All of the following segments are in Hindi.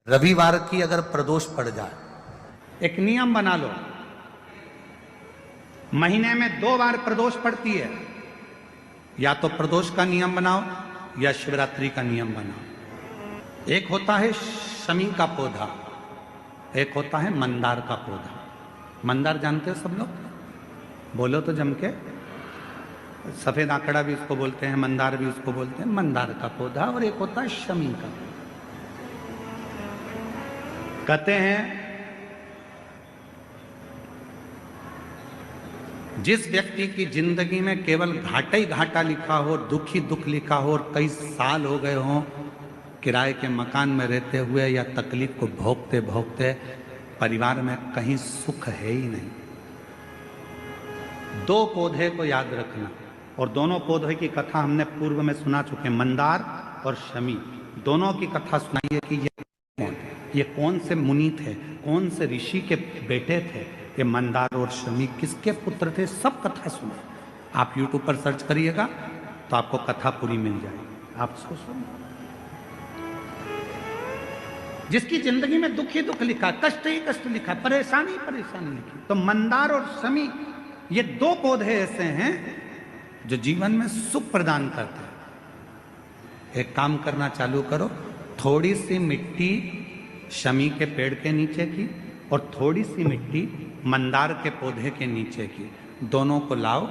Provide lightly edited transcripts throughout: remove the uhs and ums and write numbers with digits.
रविवार की अगर प्रदोष पड़ जाए, एक नियम बना लो, महीने में 2 बार प्रदोष पड़ती है, या तो प्रदोष का नियम बनाओ या शिवरात्रि का नियम बनाओ। एक होता है शमी का पौधा, एक होता है मंदार का पौधा। मंदार जानते हो सब लोग? बोलो तो जम के। सफेद आंकड़ा भी उसको बोलते हैं, मंदार भी उसको बोलते हैं। मंदार का पौधा और एक होता है शमी का। कहते हैं जिस व्यक्ति की जिंदगी में केवल घाटा ही घाटा लिखा हो, दुख ही दुख लिखा हो और कई साल हो गए हों किराए के मकान में रहते हुए या तकलीफ को भोगते भोगते, परिवार में कहीं सुख है ही नहीं, 2 पौधे को याद रखना। और दोनों पौधे की कथा हमने पूर्व में सुना चुके, मंदार और शमी। दोनों की कथा सुनाइए कि ये कौन से मुनि थे, कौन से ऋषि के बेटे थे, ये मंदार और शमी किसके पुत्र थे, सब कथा सुने। आप YouTube पर सर्च करिएगा तो आपको कथा पूरी मिल जाएगी। आप सुनो, जिसकी जिंदगी में दुख ही दुख लिखा, कष्ट ही कष्ट लिखा, परेशानी परेशानी लिखी, तो मंदार और शमी ये 2 पौधे ऐसे हैं जो जीवन में सुख प्रदान करते हैं। एक काम करना चालू करो, थोड़ी सी मिट्टी शमी के पेड़ के नीचे की और थोड़ी सी मिट्टी मंदार के पौधे के नीचे की, दोनों को लाओ,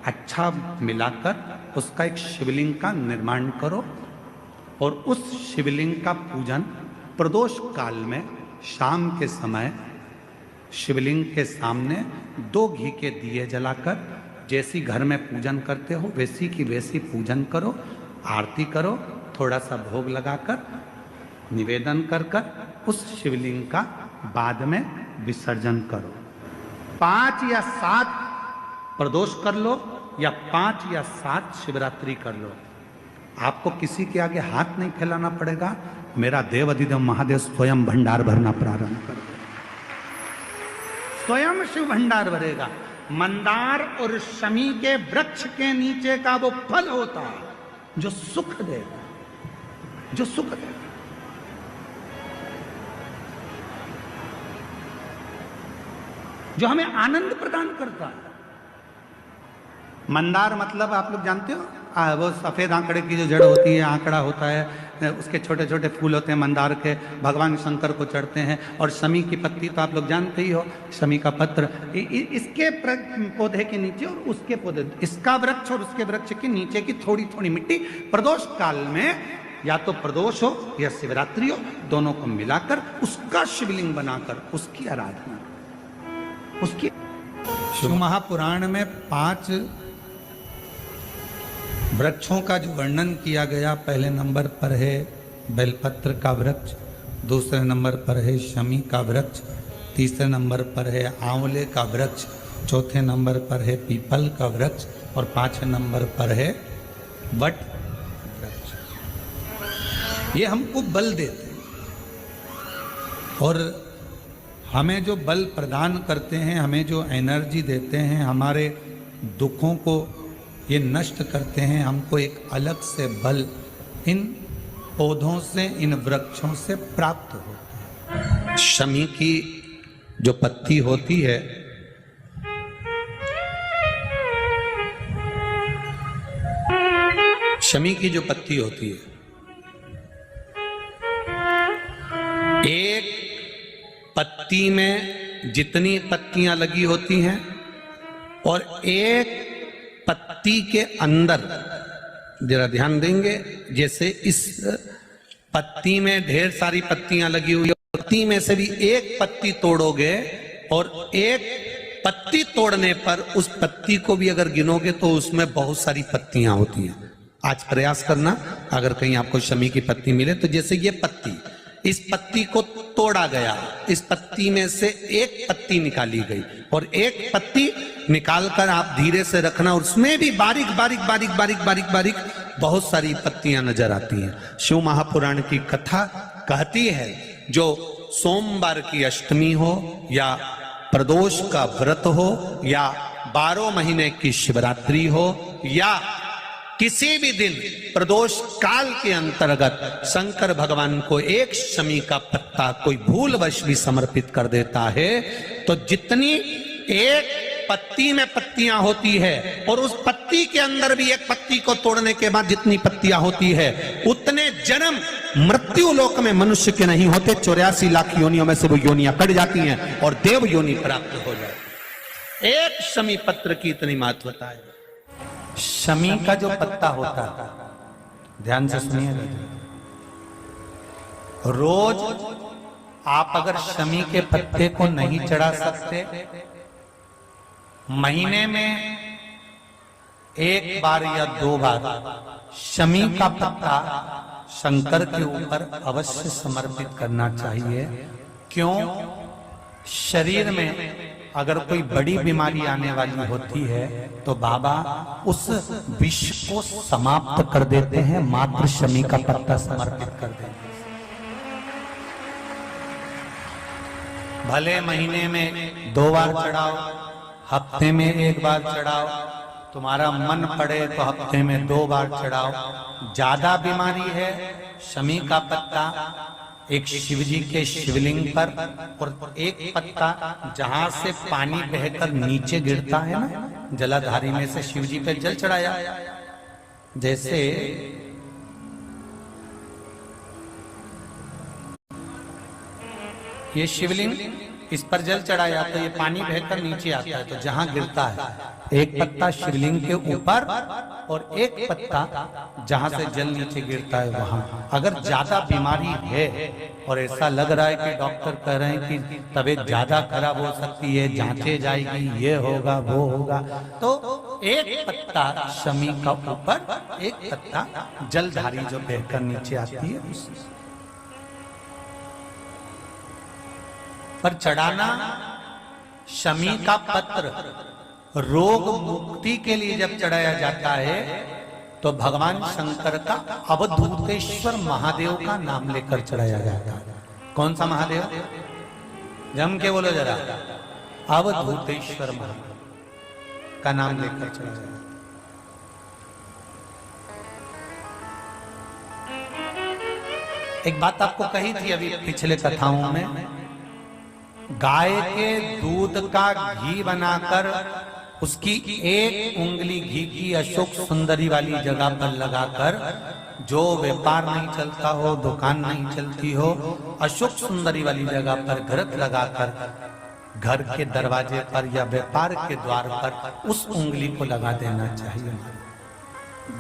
अच्छा मिलाकर उसका एक शिवलिंग का निर्माण करो और उस शिवलिंग का पूजन प्रदोष काल में शाम के समय शिवलिंग के सामने 2 घी के दिए जलाकर, जैसी घर में पूजन करते हो वैसी की वैसी पूजन करो, आरती करो, थोड़ा सा भोग लगाकर निवेदन कर उस शिवलिंग का बाद में विसर्जन करो। 5 या 7 प्रदोष कर लो या 5 या 7 शिवरात्रि कर लो। आपको किसी के आगे हाथ नहीं फैलाना पड़ेगा। मेरा देव अधिदेव महादेव स्वयं भंडार भरना प्रारंभ कर दे, स्वयं शिव भंडार भरेगा। मंदार और शमी के वृक्ष के नीचे का वो फल होता है जो सुख देगा, जो सुख देगा। जो हमें आनंद प्रदान करता है। मंदार मतलब आप लोग जानते हो, वो सफेद आंकड़े की जो जड़ होती है, आंकड़ा होता है, उसके छोटे छोटे फूल होते हैं मंदार के, भगवान शंकर को चढ़ते हैं। और शमी की पत्ती तो आप लोग जानते ही हो, शमी का पत्र, इसके पौधे के नीचे और उसके पौधे, इसका वृक्ष और उसके वृक्ष के नीचे की थोड़ी थोड़ी मिट्टी प्रदोष काल में या तो प्रदोष हो या शिवरात्रि हो, दोनों को मिलाकर उसका शिवलिंग बनाकर उसकी आराधना, उसकी। शिव महापुराण में 5 वृक्षों का जो वर्णन किया गया, पहले नंबर पर है बेलपत्र का वृक्ष, दूसरे नंबर पर है शमी का वृक्ष, तीसरे नंबर पर है आंवले का वृक्ष, चौथे नंबर पर है पीपल का वृक्ष और 5वें नंबर पर है वट वृक्ष। ये हमको बल देते हैं और हमें जो बल प्रदान करते हैं, हमें जो एनर्जी देते हैं, हमारे दुखों को ये नष्ट करते हैं। हमको एक अलग से बल इन पौधों से, इन वृक्षों से प्राप्त होता है। शमी की जो पत्ती होती है, शमी की जो पत्ती होती है, एक पत्ती में जितनी पत्तियां लगी होती हैं और एक पत्ती के अंदर, जरा ध्यान देंगे, जैसे इस पत्ती में ढेर सारी पत्तियां लगी हुई है, पत्ती में से भी एक पत्ती तोड़ोगे और एक पत्ती तोड़ने पर उस पत्ती को भी अगर गिनोगे तो उसमें बहुत सारी पत्तियां होती हैं। आज प्रयास करना, अगर कहीं आपको शमी की पत्ती मिले तो जैसे ये पत्ती, इस पत्ती को तोड़ा गया, इस पत्ती में से एक पत्ती निकाली गई और एक पत्ती निकालकर आप धीरे से रखना, और उसमें भी बारीक बारीक बारीक बारीक बारीक बारीक बहुत सारी पत्तियां नजर आती हैं। शिव महापुराण की कथा कहती है, जो सोमवार की अष्टमी हो या प्रदोष का व्रत हो या 12 महीने की शिवरात्रि हो या किसी भी दिन प्रदोष काल के अंतर्गत शंकर भगवान को एक शमी का पत्ता कोई भूलवश भी समर्पित कर देता है तो जितनी एक पत्ती में पत्तियां होती है और उस पत्ती के अंदर भी एक पत्ती को तोड़ने के बाद जितनी पत्तियां होती है उतने जन्म मृत्यु लोक में मनुष्य के नहीं होते। 84 लाख योनियों में से वो योनियां कट जाती हैं और देव योनि प्राप्त हो जाए। एक शमी पत्र की इतनी महत्वता है। शमी का जो पत्ता होता है, ध्यान से सुनिए, रोज आप अगर शमी के पत्ते को नहीं चढ़ा सकते, महीने में एक बार या 2 बार शमी का पत्ता शंकर के ऊपर अवश्य समर्पित करना चाहिए। क्यों? शरीर में अगर कोई बड़ी बीमारी आने वाली होती है तो बाबा उस विष को समाप्त कर देते हैं, मात्र शमी का पत्ता समर्पित कर देते हैं। भले महीने में 2 बार चढ़ाओ, हफ्ते में 1 बार चढ़ाओ, तुम्हारा मन पड़े तो हफ्ते में 2 बार चढ़ाओ। ज्यादा बीमारी है, शमी का पत्ता एक शिवजी के शिवलिंग पर और एक पत्ता जहां से पानी बहकर नीचे गिरता है ना, जलाधारी में से शिवजी पे जल चढ़ाया। जैसे ये शिवलिंग, इस पर जल चढ़ाया तो ये पानी बहकर नीचे आता है, तो जहां गिरता है एक पत्ता शिवलिंग के ऊपर और एक पत्ता जहां से जल नीचे गिरता है वहां। अगर ज्यादा बीमारी है और ऐसा लग रहा है कि डॉक्टर कह रहे हैं कि तबीयत ज्यादा खराब हो सकती है, जांचे जाएगी, ये होगा वो होगा, तो एक पत्ता शमी का ऊपर, एक पत्ता जलधारी जो बहकर नीचे आती है पर चढ़ाना। शमी का पत्र रोग मुक्ति के लिए जब चढ़ाया जाता है तो भगवान शंकर का अवधूतेश्वर महादेव का नाम लेकर चढ़ाया जाता है। कौन सा महादेव? जम के बोलो जरा। अवधूतेश्वर महादेव का नाम लेकर चढ़ाया जाता है। एक बात आपको कही थी अभी पिछले कथाओं में, गाय के दूध का घी बनाकर उसकी एक उंगली घी की अशोक सुंदरी वाली जगह पर लगाकर, जो व्यापार नहीं चलता हो, दुकान नहीं चलती हो, अशोक सुंदरी वाली जगह पर घृत लगाकर घर के दरवाजे पर या व्यापार के द्वार पर उस उंगली को लगा देना चाहिए।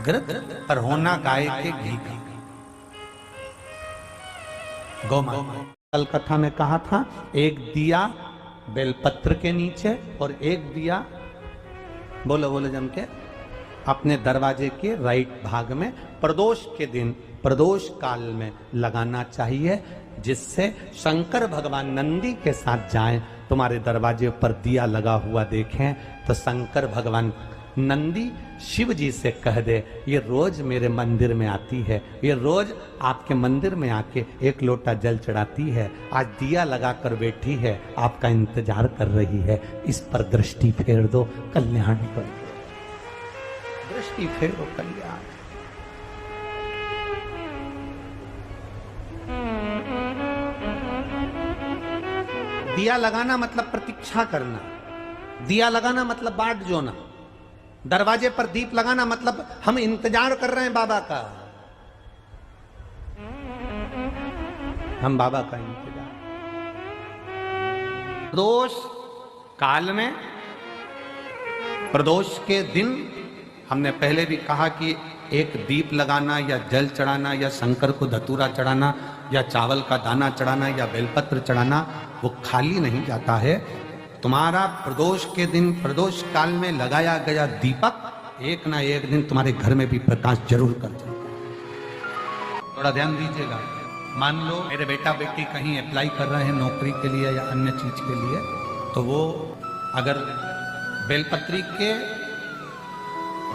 घृत पर होना गाय के घी का। गौमाता कल कथा में कहा था, एक दिया बेलपत्र के नीचे और एक दिया, बोलो बोलो जम के, अपने दरवाजे के राइट भाग में प्रदोष के दिन, प्रदोष काल में लगाना चाहिए, जिससे शंकर भगवान नंदी के साथ जाएं, तुम्हारे दरवाजे पर दिया लगा हुआ देखें तो शंकर भगवान नंदी शिव जी से कह दे, ये रोज मेरे मंदिर में आती है, ये रोज आपके मंदिर में आके 1 लोटा जल चढ़ाती है, आज दिया लगाकर बैठी है, आपका इंतजार कर रही है, इस पर दृष्टि फेर दो, कल्याण कर दो। दृष्टि फेरो, कल्याण। दिया लगाना मतलब प्रतीक्षा करना, दिया लगाना मतलब बाट जोना, दरवाजे पर दीप लगाना मतलब हम इंतजार कर रहे हैं बाबा का, हम बाबा का इंतजार। प्रदोष काल में, प्रदोष के दिन हमने पहले भी कहा कि एक दीप लगाना या जल चढ़ाना या शंकर को धतूरा चढ़ाना या चावल का दाना चढ़ाना या बेलपत्र चढ़ाना वो खाली नहीं जाता है। तुम्हारा प्रदोष के दिन, प्रदोष काल में लगाया गया दीपक एक ना एक दिन तुम्हारे घर में भी प्रकाश जरूर कर देगा। थोड़ा ध्यान दीजिएगा। मान लो मेरे बेटा बेटी कहीं अप्लाई कर रहे हैं नौकरी के लिए या अन्य चीज के लिए, तो वो अगर बेलपत्री के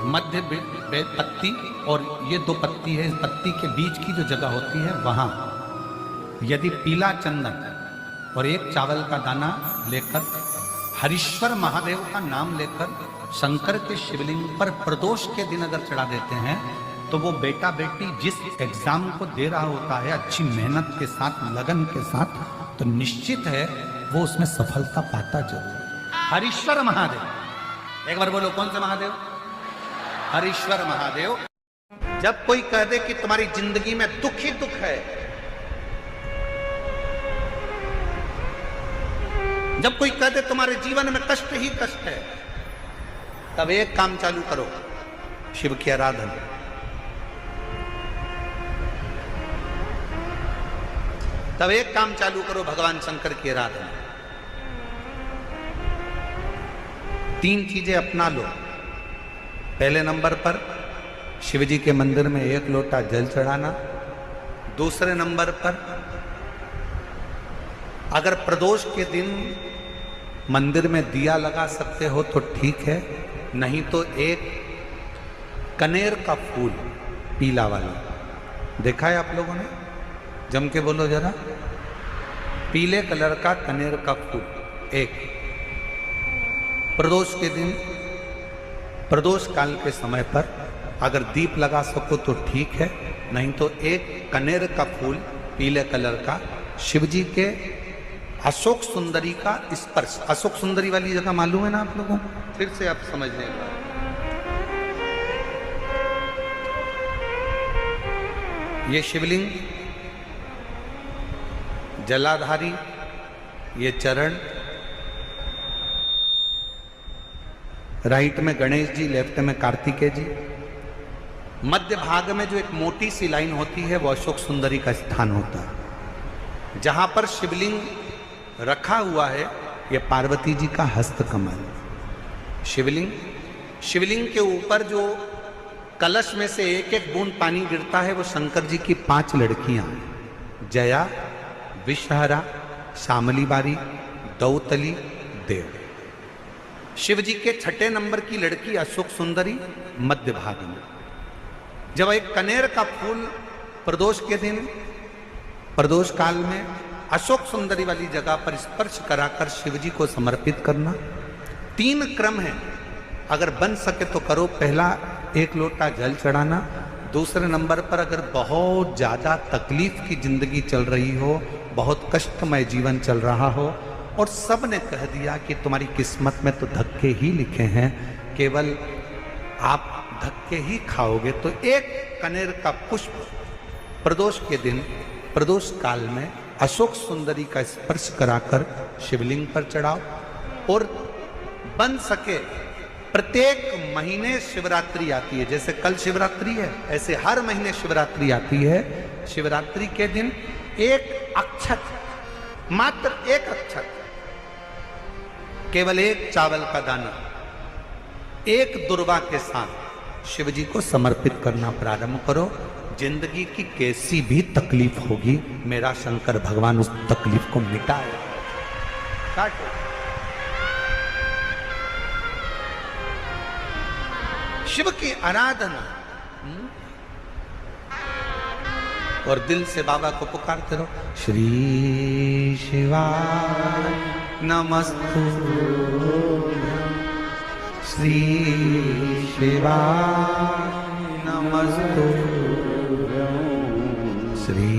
मध्य पत्ती और ये 2 पत्ती है, इस पत्ती के बीच की जो जगह होती है वहां यदि पीला चंदन और एक चावल का दाना लेकर हरीश्वर महादेव का नाम लेकर शंकर के शिवलिंग पर प्रदोष के दिन अगर चढ़ा देते हैं तो वो बेटा बेटी जिस एग्जाम को दे रहा होता है अच्छी मेहनत के साथ, लगन के साथ, तो निश्चित है वो उसमें सफलता पाता जरूर। हरीश्वर महादेव, एक बार बोलो कौन से महादेव? हरीश्वर महादेव। जब कोई कह दे कि तुम्हारी जिंदगी में दुख ही दुख है, जब कोई कह दे तुम्हारे जीवन में कष्ट ही कष्ट है, तब एक काम चालू करो, शिव की आराधना। तब एक काम चालू करो, भगवान शंकर की आराधना। 3 चीजें अपना लो। पहले नंबर पर शिव जी के मंदिर में 1 लोटा जल चढ़ाना। दूसरे नंबर पर अगर प्रदोष के दिन मंदिर में दिया लगा सकते हो तो ठीक है, नहीं तो एक कनेर का फूल पीला वाला, देखा है आप लोगों ने? जम के बोलो जरा। पीले कलर का कनेर का फूल एक, प्रदोष के दिन, प्रदोष काल के समय पर अगर दीप लगा सको तो ठीक है, नहीं तो एक कनेर का फूल पीले कलर का, शिव जी के अशोक सुंदरी का स्पर्श। अशोक सुंदरी वाली जगह मालूम है ना आप लोगों को? फिर से आप समझ लेंगे। ये शिवलिंग, जलाधारी, ये चरण, राइट में गणेश जी, लेफ्ट में कार्तिकेय जी, मध्य भाग में जो एक मोटी सी लाइन होती है वो अशोक सुंदरी का स्थान होता है। जहां पर शिवलिंग रखा हुआ है ये पार्वती जी का हस्त कमल। शिवलिंग के ऊपर जो कलश में से एक एक बूंद पानी गिरता है वो शंकर जी की 5 लड़कियां, जया, विषहरा, शामली बारी, दौतली, देव। शिव जी के 6ठे नंबर की लड़की अशोक सुंदरी मध्य भाग में। जब एक कनेर का फूल प्रदोष के दिन, प्रदोष काल में अशोक सुंदरी वाली जगह पर स्पर्श कराकर शिव जी को समर्पित करना। 3 क्रम है, अगर बन सके तो करो। पहला 1 लोटा जल चढ़ाना। दूसरे नंबर पर अगर बहुत ज्यादा तकलीफ की जिंदगी चल रही हो, बहुत कष्टमय जीवन चल रहा हो और सब ने कह दिया कि तुम्हारी किस्मत में तो धक्के ही लिखे हैं, केवल आप धक्के ही खाओगे, तो एक कनेर का पुष्प प्रदोष के दिन, प्रदोष काल में अशोक सुंदरी का स्पर्श कराकर शिवलिंग पर चढ़ाओ। और बन सके प्रत्येक महीने शिवरात्रि आती है, जैसे कल शिवरात्रि है ऐसे हर महीने शिवरात्रि आती है। शिवरात्रि के दिन एक अक्षत, मात्र एक अक्षत, केवल एक चावल का दाना, एक दुर्वा के साथ शिव जी को समर्पित करना प्रारंभ करो। जिंदगी की कैसी भी तकलीफ होगी, मेरा शंकर भगवान उस तकलीफ को मिटाएगा। काटो। शिव की आराधना और दिल से बाबा को पुकारते रहो। श्री शिवाय नमस्तु, श्री शिवाय नमस्तु, श्री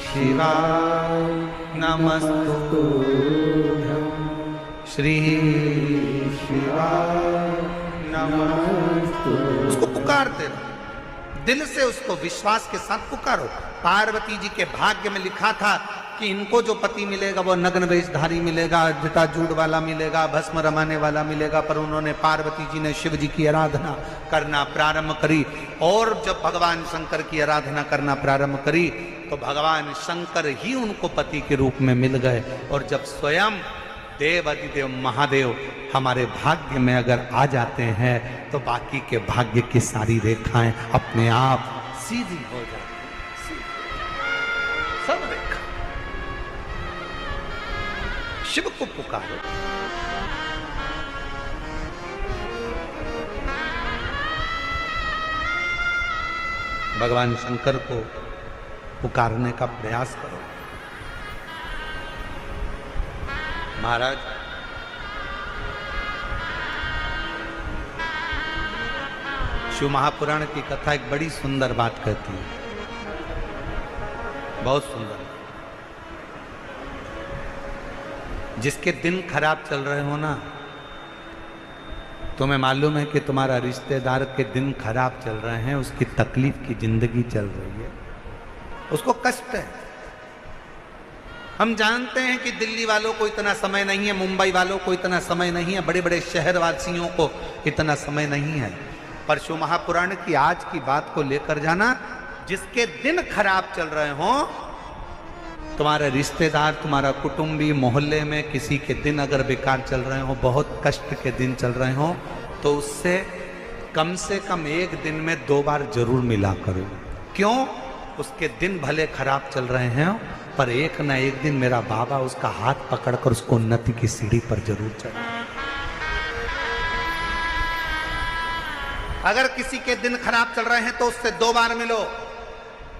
शिवाय नमस्तु, श्री शिवाय नमस्तु। उसको पुकारते रहो, दिल से उसको विश्वास के साथ पुकारो। पार्वती जी के भाग्य में लिखा था कि इनको जो पति मिलेगा वो नग्न वेशधारी मिलेगा, जटाजूट वाला मिलेगा, भस्म रमाने वाला मिलेगा। पर उन्होंने, पार्वती जी ने शिव जी की आराधना करना प्रारंभ करी और जब भगवान शंकर की आराधना करना प्रारंभ करी तो भगवान शंकर ही उनको पति के रूप में मिल गए। और जब स्वयं देव अधिदेव महादेव हमारे भाग्य में अगर आ जाते हैं तो बाकी के भाग्य की सारी रेखाएं अपने आप सीधी हो जाती। सब रेखा शिव को पुकारो। भगवान शंकर को पुकारने का प्रयास करो। महाराज शिव महापुराण की कथा एक बड़ी सुंदर बात कहती है, बहुत सुंदर। जिसके दिन खराब चल रहे हो ना, तुम्हें मालूम है कि तुम्हारा रिश्तेदार के दिन खराब चल रहे हैं, उसकी तकलीफ की जिंदगी चल रही है, उसको कष्ट है। हम जानते हैं कि दिल्ली वालों को इतना समय नहीं है, मुंबई वालों को इतना समय नहीं है, बड़े बड़े शहर वासियों को इतना समय नहीं है, पर शिव महापुराण की आज की बात को लेकर जाना। जिसके दिन खराब चल रहे हो, तुम्हारे रिश्तेदार, तुम्हारा कुटुंबी, मोहल्ले में किसी के दिन अगर बेकार चल रहे हो, बहुत कष्ट के दिन चल रहे हो, तो उससे कम से कम एक दिन में 2 बार जरूर मिला करो। क्यों? उसके दिन भले खराब चल रहे हैं, पर एक ना एक दिन मेरा बाबा उसका हाथ पकड़कर उसको उन्नति की सीढ़ी पर जरूर चढ़ा। अगर किसी के दिन खराब चल रहे हैं तो उससे 2 बार मिलो।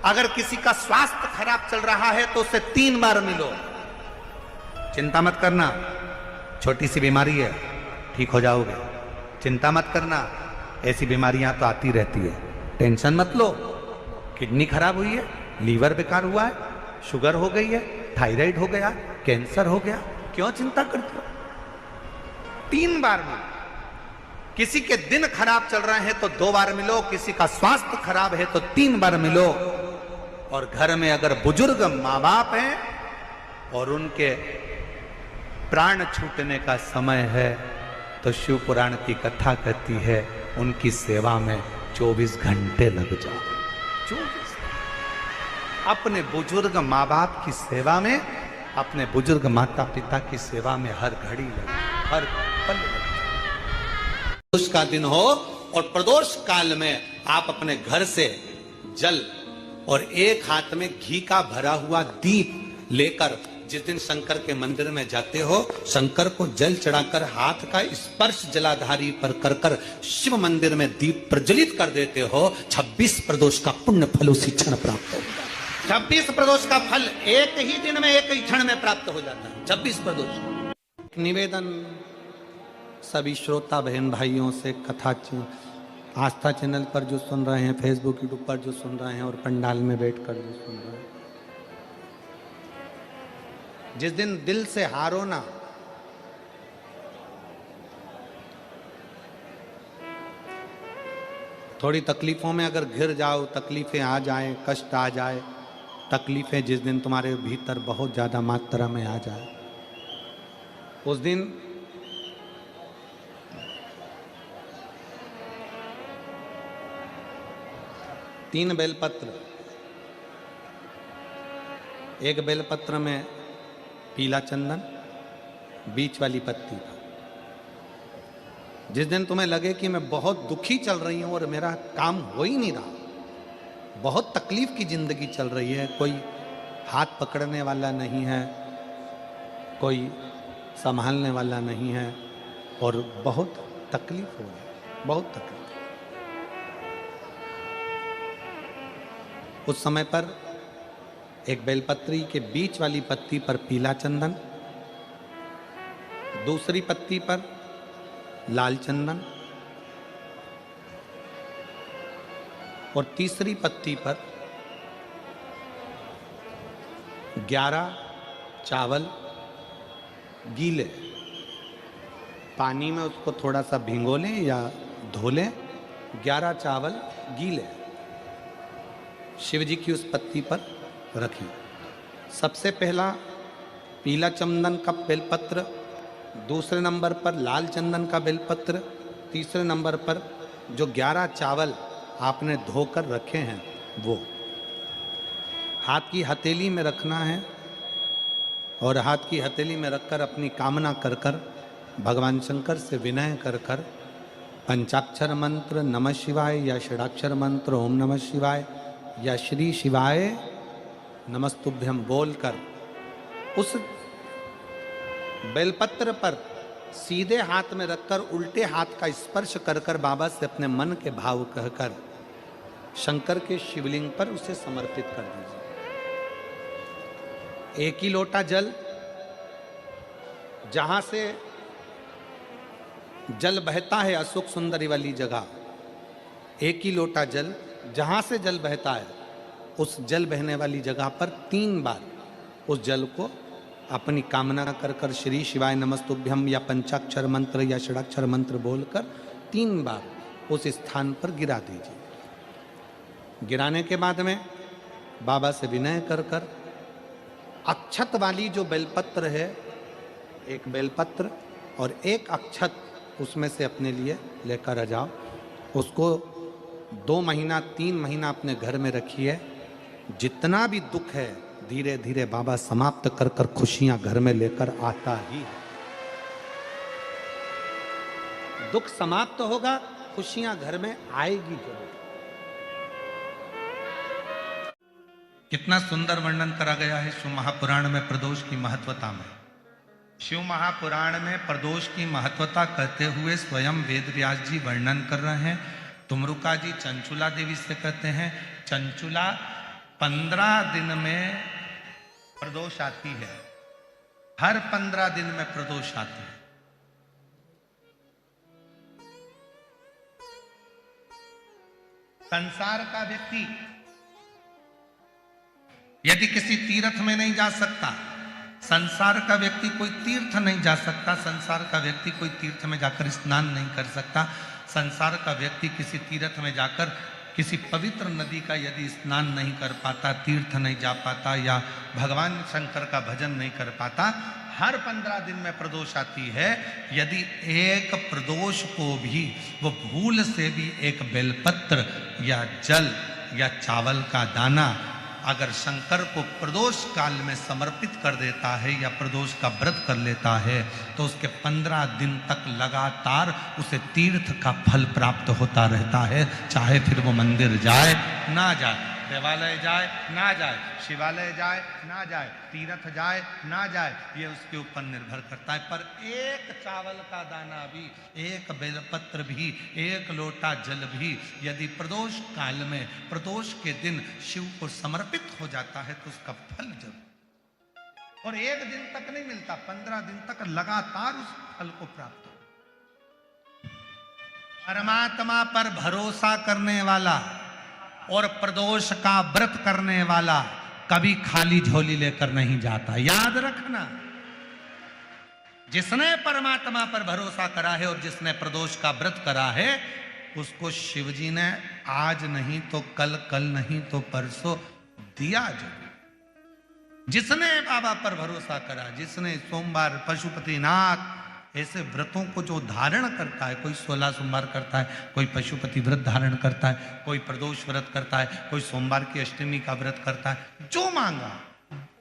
अगर किसी का स्वास्थ्य खराब चल रहा है तो उससे 3 बार मिलो। चिंता मत करना, छोटी सी बीमारी है, ठीक हो जाओगे। चिंता मत करना, ऐसी बीमारियां तो आती रहती है, टेंशन मत लो। किडनी खराब हुई है, लीवर बेकार हुआ है, शुगर हो गई है, थायराइड हो गया, कैंसर हो गया, क्यों चिंता करते हो? 3 बार मिलो। किसी के दिन खराब चल रहे हैं तो 2 बार मिलो, किसी का स्वास्थ्य खराब है तो 3 बार मिलो। और घर में अगर बुजुर्ग माँ बाप हैं और उनके प्राण छूटने का समय है, तो शिव पुराण की कथा कहती है उनकी सेवा में 24 घंटे लग जाओ। 24 अपने बुजुर्ग माँ बाप की सेवा में, अपने बुजुर्ग माता पिता की सेवा में हर घड़ी लगे, हर पल लगे। प्रदोष का दिन हो और प्रदोष काल में आप अपने घर से जल और एक हाथ में घी का भरा हुआ दीप लेकर जिस दिन शंकर के मंदिर में जाते हो, शंकर को जल चढ़ाकर हाथ का स्पर्श जलाधारी पर कर कर शिव मंदिर में दीप प्रज्वलित कर देते हो, 26 प्रदोष का पुण्य फल उसी क्षण प्राप्त होगा। 26 प्रदोष का फल एक ही दिन में, एक ही क्षण में प्राप्त हो जाता है। 26 प्रदोष। निवेदन सभी श्रोता बहन भाइयों से, कथा आस्था चैनल पर जो सुन रहे हैं, फेसबुक यूट्यूब पर जो सुन रहे हैं और पंडाल में बैठकर जो सुन रहे हैं, जिस दिन दिल से हारो ना, थोड़ी तकलीफों में अगर घिर जाओ, तकलीफें आ जाए, कष्ट आ जाए, तकलीफें जिस दिन तुम्हारे भीतर बहुत ज्यादा मात्रा में आ जाए, उस दिन तीन बेलपत्र, एक बेलपत्र में पीला चंदन, बीच वाली पत्ती पर। जिस दिन तुम्हें लगे कि मैं बहुत दुखी चल रही हूं और मेरा काम हो ही नहीं रहा, बहुत तकलीफ की जिंदगी चल रही है, कोई हाथ पकड़ने वाला नहीं है, कोई संभालने वाला नहीं है और बहुत तकलीफ हो रही, बहुत तकलीफ। उस समय पर एक बेलपत्री के बीच वाली पत्ती पर पीला चंदन, दूसरी पत्ती पर लाल चंदन और तीसरी पत्ती पर 11 चावल गीले, पानी में उसको थोड़ा सा भिगो लें या धो लें, 11 चावल गीले शिव जी की उस पत्ती पर रखें। सबसे पहला पीला चंदन का बेलपत्र, दूसरे नंबर पर लाल चंदन का बेलपत्र, तीसरे नंबर पर जो 11 चावल आपने धोकर रखे हैं वो हाथ की हथेली में रखना है और हाथ की हथेली में रखकर अपनी कामना कर कर भगवान शंकर से विनय कर कर पंचाक्षर मंत्र नमः शिवाय या षडाक्षर मंत्र ओम नमः शिवाय या श्री शिवाय नमस्तुभ्यम बोलकर उस बेलपत्र पर सीधे हाथ में रखकर उल्टे हाथ का स्पर्श कर कर बाबा से अपने मन के भाव कहकर शंकर के शिवलिंग पर उसे समर्पित कर दीजिए। एक ही लोटा जल, जहां से जल बहता है अशोक सुंदरी वाली जगह, एक ही लोटा जल, जहां से जल बहता है उस जल बहने वाली जगह पर 3 बार उस जल को अपनी कामना कर कर श्री शिवाय नमस्तुभ्यम या पंचाक्षर मंत्र या षडाक्षर मंत्र बोलकर 3 बार उस स्थान पर गिरा दीजिए। गिराने के बाद में बाबा से विनय कर कर अक्षत वाली जो बेलपत्र है, एक बेलपत्र और एक अक्षत उसमें से अपने लिए लेकर आ जाओ। उसको 2 महीना 3 महीना अपने घर में रखिए। जितना भी दुख है धीरे धीरे बाबा समाप्त कर कर खुशियां घर में लेकर आता ही है। दुख समाप्त होगा, खुशियां घर में आएगी जरूर। कितना सुंदर वर्णन करा गया है शिव महापुराण में प्रदोष की महत्वता में। शिव महापुराण में प्रदोष की महत्वता कहते हुए स्वयं वेद व्यास जी वर्णन कर रहे हैं। तुमरुका जी चंचुला देवी से कहते हैं, चंचुला 15 दिन में प्रदोष आती है, हर 15 दिन में प्रदोष आती है। संसार का व्यक्ति यदि किसी तीर्थ में नहीं जा सकता, संसार का व्यक्ति कोई तीर्थ नहीं जा सकता, संसार का व्यक्ति कोई तीर्थ में जाकर स्नान नहीं कर सकता, संसार का व्यक्ति किसी तीर्थ में जाकर किसी पवित्र नदी का यदि स्नान नहीं कर पाता, तीर्थ नहीं जा पाता या भगवान शंकर का भजन नहीं कर पाता, हर 15 दिन में प्रदोष आती है। यदि एक प्रदोष को भी वो भूल से भी एक बेलपत्र या जल या चावल का दाना अगर शंकर को प्रदोष काल में समर्पित कर देता है या प्रदोष का व्रत कर लेता है तो उसके 15 दिन तक लगातार उसे तीर्थ का फल प्राप्त होता रहता है। चाहे फिर वो मंदिर जाए ना जाए, देवालय जाए ना जाए, शिवालय जाए ना जाए, तीर्थ जाए ना जाए, ये उसके ऊपर निर्भर करता है। पर एक चावल का दाना भी, एक बेलपत्र भी, एक लोटा जल भी यदि प्रदोष काल में प्रदोष के दिन शिव को समर्पित हो जाता है तो उसका फल जरूर, और एक दिन तक नहीं मिलता, 15 दिन तक लगातार उस फल को प्राप्त हो। परमात्मा पर भरोसा करने वाला और प्रदोष का व्रत करने वाला कभी खाली झोली लेकर नहीं जाता, याद रखना। जिसने परमात्मा पर भरोसा करा है और जिसने प्रदोष का व्रत करा है उसको शिवजी ने आज नहीं तो कल, कल नहीं तो परसों दिया जरूर। जिसने बाबा पर भरोसा करा, जिसने सोमवार, पशुपतिनाथ ऐसे व्रतों को जो धारण करता है, कोई 16 सोमवार करता है, कोई पशुपति व्रत धारण करता है, कोई प्रदोष व्रत करता है, कोई सोमवार की अष्टमी का व्रत करता है, जो मांगा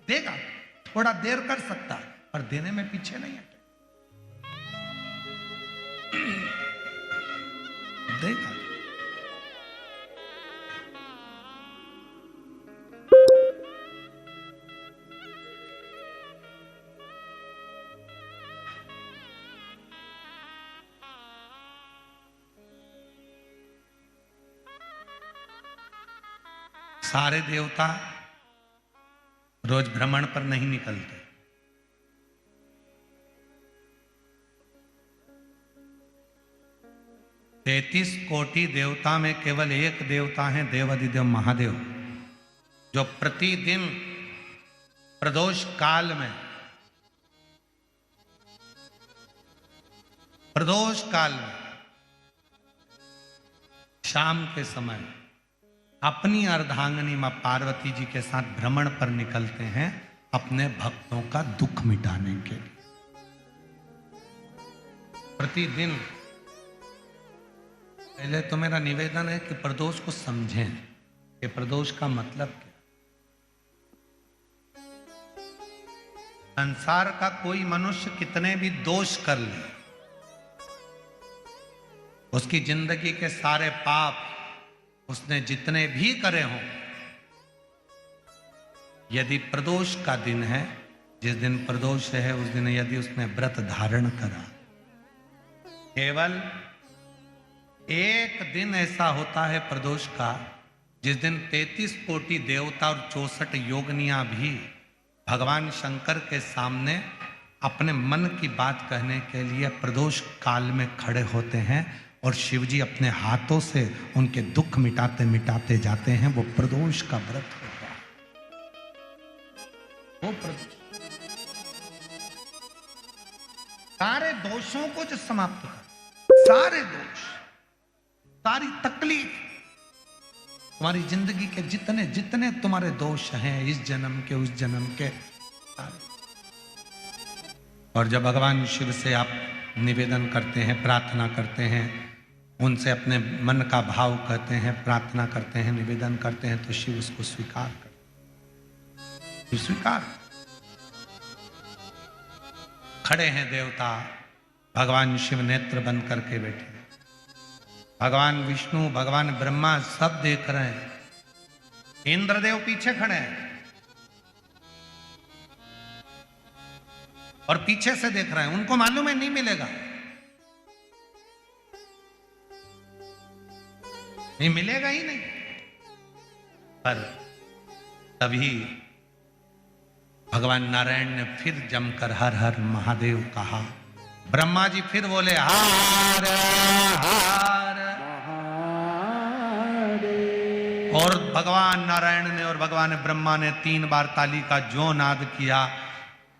देगा। थोड़ा देर कर सकता है पर देने में पीछे नहीं है, देगा। सारे देवता रोज भ्रमण पर नहीं निकलते। 33 कोटि देवता में केवल एक देवता है देवाधिदेव महादेव, जो प्रतिदिन प्रदोष काल में, प्रदोष काल में शाम के समय अपनी अर्धांगिनी मां पार्वती जी के साथ भ्रमण पर निकलते हैं अपने भक्तों का दुख मिटाने के लिए। प्रतिदिन पहले तो मेरा निवेदन है कि प्रदोष को समझें कि प्रदोष का मतलब क्या। संसार का कोई मनुष्य कितने भी दोष कर ले, उसकी जिंदगी के सारे पाप उसने जितने भी करे हों, यदि प्रदोष का दिन है, जिस दिन प्रदोष है उस दिन यदि उसने व्रत धारण करा, केवल एक दिन ऐसा होता है प्रदोष का जिस दिन 33 कोटि देवता और 64 योगनियां भी भगवान शंकर के सामने अपने मन की बात कहने के लिए प्रदोष काल में खड़े होते हैं और शिव जी अपने हाथों से उनके दुख मिटाते मिटाते जाते हैं। वो प्रदोष का व्रत होता है, वो प्रदोष सारे दोषों को जो समाप्त कर, सारे दोष, सारी तकलीफ, तुम्हारी जिंदगी के जितने जितने तुम्हारे दोष हैं, इस जन्म के उस जन्म के सारे। और जब भगवान शिव से आप निवेदन करते हैं, प्रार्थना करते हैं, उनसे अपने मन का भाव कहते हैं, प्रार्थना करते हैं, निवेदन करते हैं, तो शिव उसको स्वीकार करते, स्वीकार। खड़े हैं देवता, भगवान शिव नेत्र बंद करके बैठे हैं, भगवान विष्णु, भगवान ब्रह्मा सब देख रहे हैं, इंद्रदेव पीछे खड़े हैं और पीछे से देख रहे हैं। उनको मालूम है नहीं मिलेगा, नहीं मिलेगा ही नहीं। पर तभी भगवान नारायण ने फिर जमकर हर हर महादेव कहा। ब्रह्मा जी फिर बोले हर हर, और भगवान नारायण ने और भगवान ब्रह्मा ने 3 बार ताली का जो नाद किया।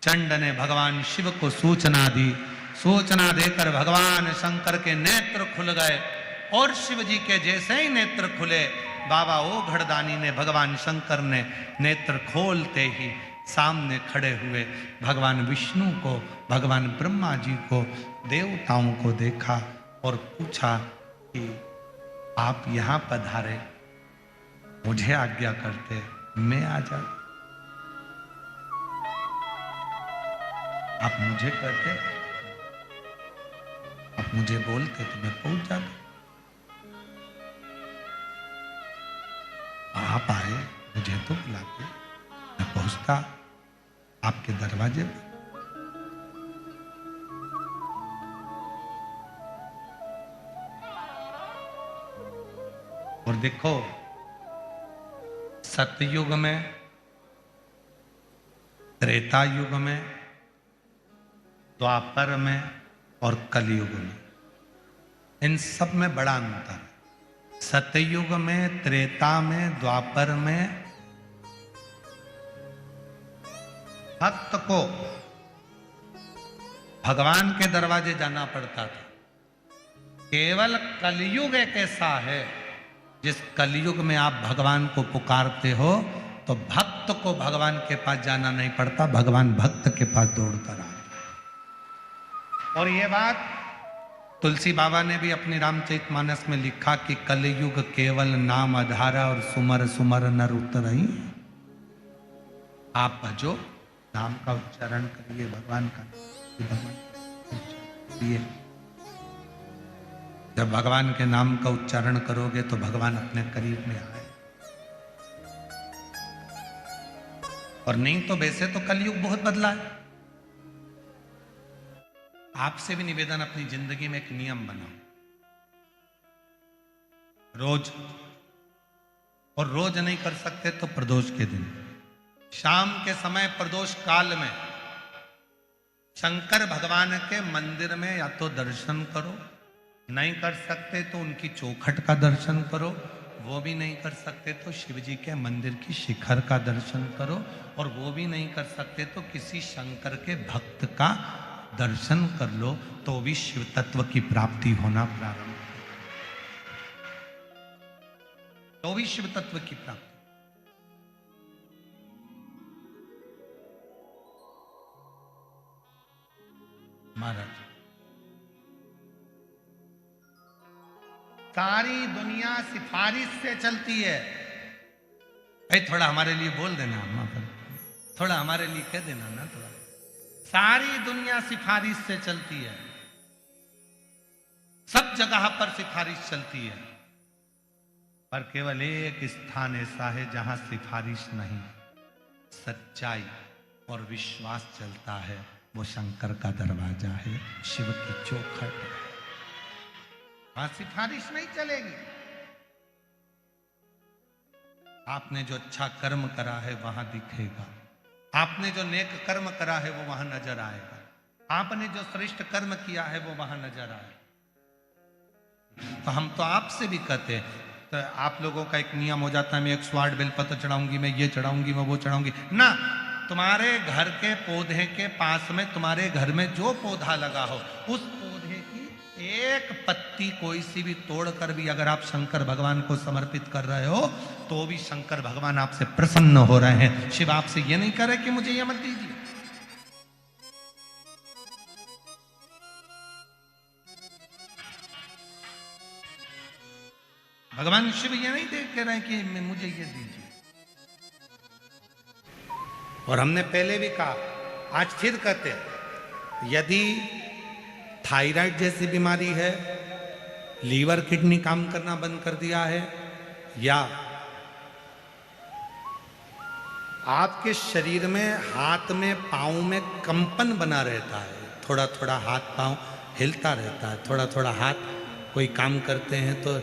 चंड ने भगवान शिव को सूचना दी, सूचना देकर भगवान शंकर के नेत्र खुल गए। और शिव जी के जैसे ही नेत्र खुले, बाबा ओ घड़दानी ने, भगवान शंकर ने नेत्र खोलते ही सामने खड़े हुए भगवान विष्णु को, भगवान ब्रह्मा जी को, देवताओं को देखा और पूछा कि आप यहां पधारे, मुझे आज्ञा करते मैं आ जाता, आप मुझे कहते, आप मुझे बोलते तो मैं पहुंच जाता। आप आए, मुझे तो बुलाते, मैं पहुंचता आपके दरवाजे पर। और देखो, सतयुग में, त्रेता युग में, द्वापर में और कलयुग में, इन सब में बड़ा अंतर है। सतयुग में, त्रेता में, द्वापर में भक्त को भगवान के दरवाजे जाना पड़ता था। केवल कलयुग एक ऐसा है, जिस कलयुग में आप भगवान को पुकारते हो तो भक्त को भगवान के पास जाना नहीं पड़ता, भगवान भक्त के पास दौड़कर आता है। और ये बात तुलसी बाबा ने भी अपनी रामचरितमानस में लिखा कि कलयुग केवल नाम आधारा और सुमर सुमर नर उतरई। आप भजो, नाम का उच्चारण करिए, भगवान का करिए। जब भगवान के नाम का उच्चारण करोगे तो भगवान अपने करीब में आए। और नहीं तो वैसे तो कलयुग बहुत बदला है। आपसे भी निवेदन, अपनी जिंदगी में एक नियम बनाओ, रोज, और रोज नहीं कर सकते तो प्रदोष के दिन, शाम के समय प्रदोष काल में शंकर भगवान के मंदिर में या तो दर्शन करो, नहीं कर सकते तो उनकी चौखट का दर्शन करो, वो भी नहीं कर सकते तो शिव जी के मंदिर की शिखर का दर्शन करो, और वो भी नहीं कर सकते तो किसी शंकर के भक्त का दर्शन कर लो, तो भी शिव तत्व की प्राप्ति होना प्रारंभ, तो भी शिव तत्व की प्राप्ति। महाराज, सारी दुनिया सिफारिश से चलती है। भाई थोड़ा हमारे लिए बोल देना, अम्मा पर थोड़ा हमारे लिए कह देना ना, थोड़ा। सारी दुनिया सिफारिश से चलती है, सब जगह पर सिफारिश चलती है, पर केवल एक स्थान ऐसा है जहां सिफारिश नहीं, सच्चाई और विश्वास चलता है। वो शंकर का दरवाजा है, शिव की चौखट है, वहां सिफारिश नहीं चलेगी। आपने जो अच्छा कर्म करा है वहां दिखेगा, आपने जो नेक कर्म करा है वो वहां नजर आएगा, आपने जो श्रेष्ठ कर्म किया है वो वहां नजर आएगा। तो हम तो आपसे भी कहते हैं, तो आप लोगों का एक नियम हो जाता है, मैं 108 बेलपत्र चढ़ाऊंगी, मैं ये चढ़ाऊंगी, मैं वो चढ़ाऊंगी ना। तुम्हारे घर के पौधे के पास में, तुम्हारे घर में जो पौधा लगा हो, उस पौधे की एक पत्ती कोई सी भी तोड़कर भी अगर आप शंकर भगवान को समर्पित कर रहे हो, तो भी शंकर भगवान आपसे प्रसन्न हो रहे हैं। शिव आपसे ये नहीं कह रहे कि मुझे ये मत दीजिए। भगवान शिव ये नहीं देख कह रहे हैं कि मुझे ये दीजिए। और हमने पहले भी कहा, आज फिर कहते हैं, यदि थायराइड जैसी बीमारी है, लीवर किडनी काम करना बंद कर दिया है, या आपके शरीर में, हाथ में, पाँव में कंपन बना रहता है, थोड़ा थोड़ा हाथ पाँव हिलता रहता है, थोड़ा थोड़ा हाथ कोई काम करते हैं तो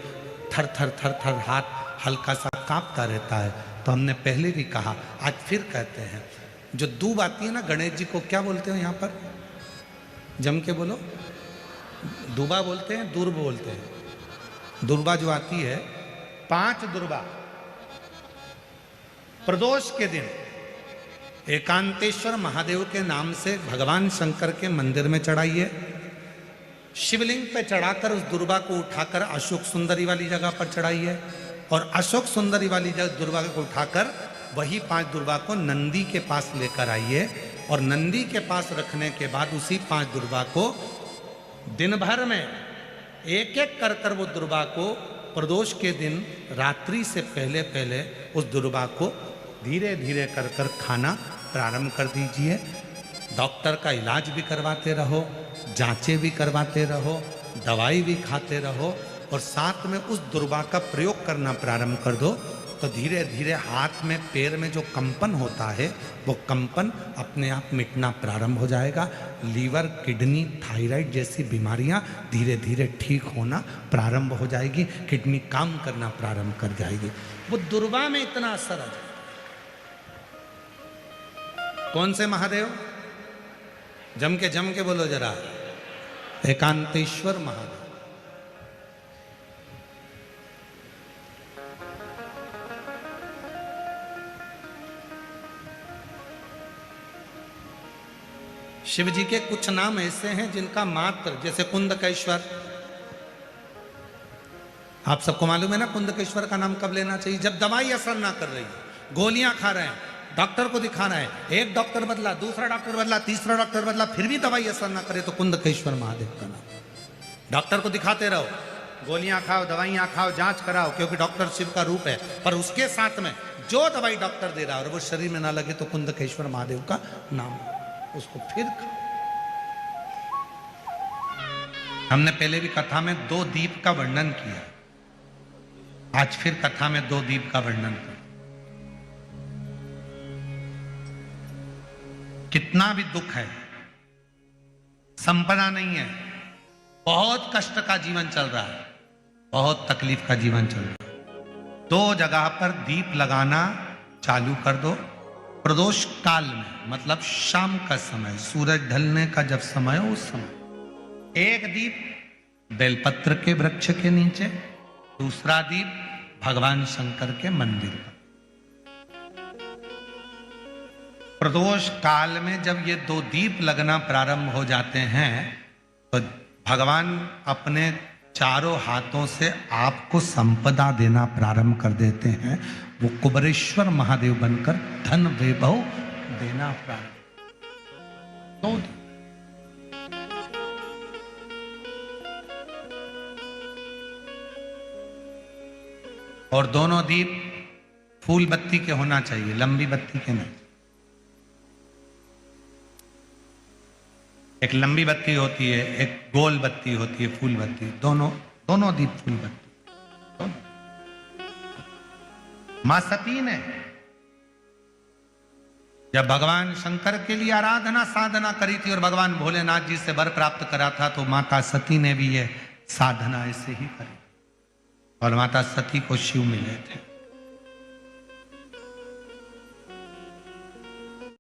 थर थर थर थर हाथ हल्का सा कांपता रहता है, तो हमने पहले भी कहा, आज फिर कहते हैं, जो दूब आती है ना, गणेश जी को क्या बोलते हो यहाँ पर, जम के बोलो, दूबा बोलते हैं, दुर्ब बोलते हैं। दुर्बा जो आती है, 5 दुर्बा प्रदोष के दिन एकांतेश्वर महादेव के नाम से भगवान शंकर के मंदिर में चढ़ाइए। शिवलिंग पे चढ़ाकर उस दुर्बा को उठाकर अशोक सुंदरी वाली जगह पर चढ़ाइए, और अशोक सुंदरी वाली दुर्बा को उठाकर वही 5 दुर्बा को नंदी के पास लेकर आइए, और नंदी के पास रखने के बाद उसी 5 दुर्बा को दिन भर में एक एक कर कर वो दुर्बा को प्रदोष के दिन रात्रि से पहले पहले उस दुर्बा को धीरे धीरे कर कर खाना प्रारंभ कर दीजिए। डॉक्टर का इलाज भी करवाते रहो, जांचें भी करवाते रहो, दवाई भी खाते रहो, और साथ में उस दुर्बा का प्रयोग करना प्रारंभ कर दो, तो धीरे धीरे हाथ में, पैर में जो कंपन होता है, वो कंपन अपने आप मिटना प्रारंभ हो जाएगा। लीवर, किडनी, थायराइड जैसी बीमारियां धीरे धीरे ठीक होना प्रारंभ हो जाएगी, किडनी काम करना प्रारंभ कर जाएगी। वो दुर्बा में इतना असर आ जाएगा। कौन से महादेव? जम के बोलो जरा, एकांतेश्वर महादेव। शिव जी के कुछ नाम ऐसे हैं जिनका मात्र, जैसे कुंदकेश्वर, आप सबको मालूम है ना कुंदकेश्वर का नाम कब लेना चाहिए? जब दवाई असर ना कर रही, गोलियां खा रहे हैं, डॉक्टर को दिखाना है, एक डॉक्टर बदला, दूसरा डॉक्टर बदला, तीसरा डॉक्टर बदला, फिर भी दवाई असर ना करे, तो कुंदकेश्वर महादेव का नाम। डॉक्टर को दिखाते रहो, गोलियां खाओ, दवाइयां खाओ, जांच कराओ, क्योंकि डॉक्टर शिव का रूप है, पर उसके साथ में जो दवाई डॉक्टर दे रहा है और वो शरीर में ना लगे, तो कुंदकेश्वर महादेव का नाम, उसको फिर खाओ। हमने पहले भी कथा में 2 दीप का वर्णन किया, आज फिर कथा में 2 दीप का वर्णन कर। कितना भी दुख है, संपदा नहीं है, बहुत कष्ट का जीवन चल रहा है, बहुत तकलीफ का जीवन चल रहा है, 2 जगह पर दीप लगाना चालू कर दो। प्रदोष काल में, मतलब शाम का समय, सूरज ढलने का जब समय हो, उस समय एक दीप बेलपत्र के वृक्ष के नीचे, दूसरा दीप भगवान शंकर के मंदिर पर। प्रदोष काल में जब ये 2 दीप लगना प्रारंभ हो जाते हैं, तो भगवान अपने चारों हाथों से आपको संपदा देना प्रारंभ कर देते हैं। वो कुबरेश्वर महादेव बनकर धन वैभव देना प्रारंभ। 2 दीप, और दोनों दीप फूल बत्ती के होना चाहिए, लंबी बत्ती के नहीं। एक लंबी बत्ती होती है, एक गोल बत्ती होती है, फूल बत्ती, दोनों दीप फूल बत्ती। मां सती ने जब भगवान शंकर के लिए आराधना साधना करी थी और भगवान भोलेनाथ जी से वर प्राप्त करा था, तो माता सती ने भी ये साधना ऐसे ही करी, और माता सती को शिव मिले थे।